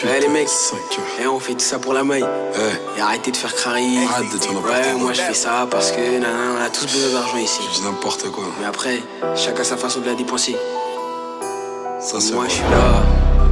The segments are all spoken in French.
Ouais les mecs, on fait tout ça pour la maille. Et arrêtez de faire crari. Arrête de dire n'importe quoi. Ouais, moi je fais ça parce que on a tous besoin d'argent ici. Tu dis n'importe quoi. Mais après, chacun sa façon de la dépenser. Ça c'est Moi vrai. je suis là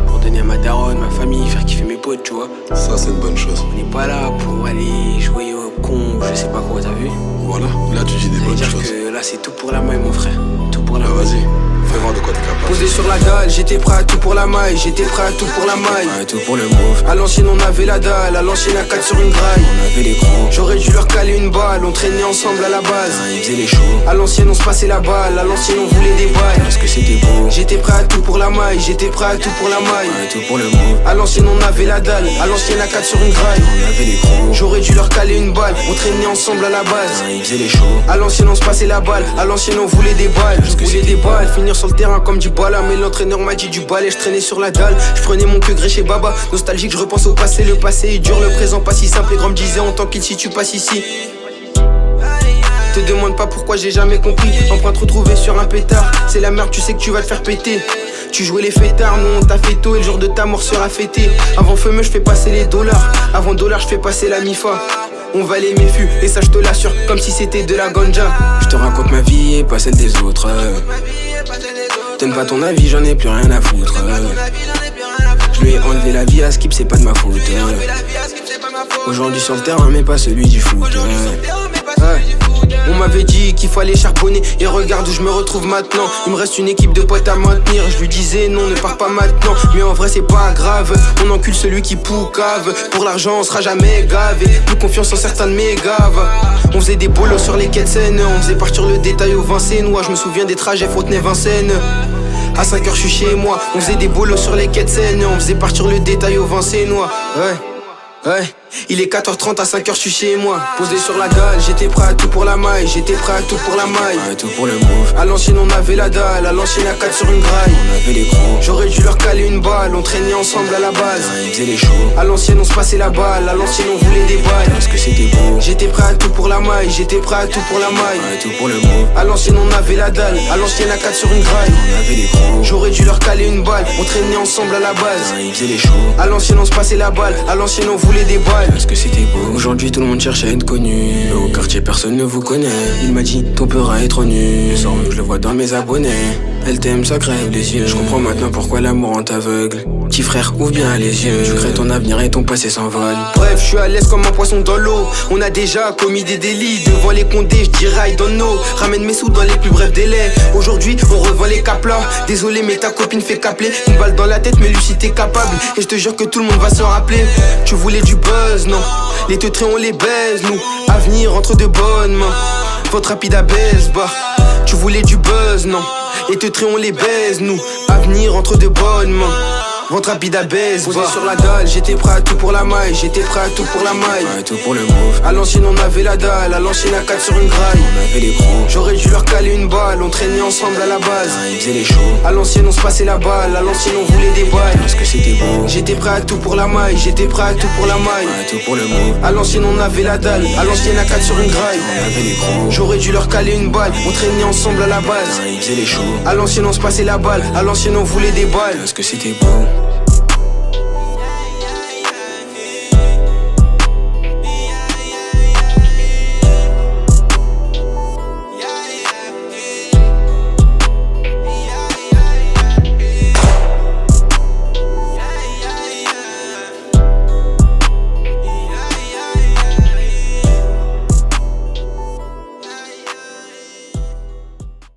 pour donner à ma daronne, ma famille, faire kiffer mes potes, tu vois. Ça c'est une bonne chose. On n'est pas là pour aller jouer au con, je sais pas quoi, t'as vu? Voilà, là tu dis des Ça veut bonnes dire choses. que là c'est tout pour la maille mon frère. Tout pour la Bah maille. vas-y, fais voir de quoi t'es capable. Posé sur la dalle, j'étais prêt à tout pour la maille, j'étais prêt à tout pour la maille. Ouais, tout pour le move. À l'ancienne on avait la dalle, à l'ancienne à 4 sur une graille. On avait les gros. J'aurais dû leur caler une balle, on traînait ensemble à la base. Ils faisaient les shows. À l'ancienne on se passait la balle, à l'ancienne on voulait des balles. Parce que c'était beau. J'étais prêt à tout pour la maille, j'étais prêt à tout pour la maille. Ouais, tout pour le move. À l'ancienne on avait la dalle, à l'ancienne à 4 sur une graille. On avait les gros. J'aurais dû leur caler une balle, on traînait ensemble à la base. Ils faisaient les shows. À l'ancienne on se passait la balle, à l'ancienne on voulait des balles. Je voulais des balles, finir sur le terrain comme du bala. Mais l'entraîneur m'a dit du balai, je traînais sur la dalle. Je prenais mon queue chez Baba, nostalgique je repense au passé. Le passé est dur, le présent pas si simple. Les grands me disaient en tant qu'il si tu passes ici. Te demande pas pourquoi j'ai jamais compris. Empreinte retrouvée sur un pétard, c'est la merde, tu sais que tu vas te faire péter. Tu jouais les fêtards, nous on t'a fait tôt et le jour de ta mort sera fêté. Avant fameux je fais passer les dollars, avant dollars je fais passer la mifa. On va les méfus et ça je te l'assure comme si c'était de la ganja. Je te raconte ma vie et pas celle des autres. Donne pas ton avis, j'en ai plus rien à foutre. Je lui ai enlevé la vie à Skip, c'est pas de ma faute. Aujourd'hui sur le terrain, mais pas celui du foot. On m'avait dit qu'il fallait charbonner et regarde où je me retrouve maintenant. Il me reste une équipe de potes à maintenir. Je lui disais non, ne pars pas maintenant. Mais en vrai c'est pas grave, on encule celui qui poucave. Pour l'argent on sera jamais gavé. Plus confiance en certains de mes gaves. On faisait des bolos sur les quais de Seine. On faisait partir le détail au Vincennois. Je me souviens des trajets Fontenay-Vincennes. À 5h je suis chez moi. On faisait des bolos sur les quais de Seine. On faisait partir le détail au Vincennois. Ouais, il est 14h30, à 5h je suis chez moi. Posé sur la dalle, j'étais prêt à tout pour la maille, j'étais prêt à tout pour la maille. Ouais, tout pour le move. À l'ancienne on avait la dalle, à l'ancienne à 4 sur une graille. On avait les gros. J'aurais dû leur caler une balle, on traînait ensemble à la base. Ils faisaient les shows. À l'ancienne on se passait la balle, à l'ancienne on voulait des balles. Parce que c'était beau. J'étais prêt à tout pour la maille, j'étais prêt à tout pour la maille. Ouais, tout pour le move. À l'ancienne on avait la dalle, à l'ancienne à 4 sur une graille. On avait les gros. J'aurais dû leur caler une balle, on traînait ensemble à la base. Ils faisaient les shows. À l'ancienne on se passait la balle, à l'ancienne on voulait des balles. Parce que c'était beau. Aujourd'hui tout le monde cherche à être connu. Au quartier personne ne vous connaît. Il m'a dit ton peur à être nu. Le soir même je le vois dans mes abonnés. Elle t'aime, ça crève les yeux. Je comprends maintenant pourquoi l'amour rend aveugle. Petit frère, ouvre bien les yeux. Tu crées ton avenir et ton passé s'envole. Bref, je suis à l'aise comme un poisson dans l'eau. On a déjà commis des délits. Devant les condés, je dirais I don't know. Ramène mes sous dans les plus brefs délais. Aujourd'hui, on revend les caplas. Désolé, mais ta copine fait capler. Une balle dans la tête, mais lui si t'es capable. Et je te jure que tout le monde va se rappeler. Tu voulais du buzz, non? Les teutrés, on les baise, nous. Avenir entre de bonnes mains. Votre rapide à baisse, bah. Tu voulais du buzz, non? Les teutrés, on les baise, nous. Avenir entre de bonnes mains. Ventre rapide à baisse, posé sur la dalle, j'étais prêt à tout pour la maille, j'étais prêt à tout pour la maille. Ouais, tout pour le move. À l'ancienne on avait la dalle, à l'ancienne à 4 sur une graille. On avait les gros. J'aurais dû leur caler une balle, on traînait ensemble à la base. Ils faisaient les shows. À l'ancienne on se passait la balle, à l'ancienne on voulait des balles. Parce que c'était beau. J'étais prêt à tout pour la maille, j'étais prêt à tout pour la maille. Ouais, tout pour le move. À l'ancienne on avait la dalle, à l'ancienne à 4 sur une graille. On avait les gros. J'aurais dû leur caler une balle, on traînait ensemble à la base. Ils faisaient les shows. À l'ancienne on se passait la balle, à l'ancienne on voulait des balles. Parce que c'était beau.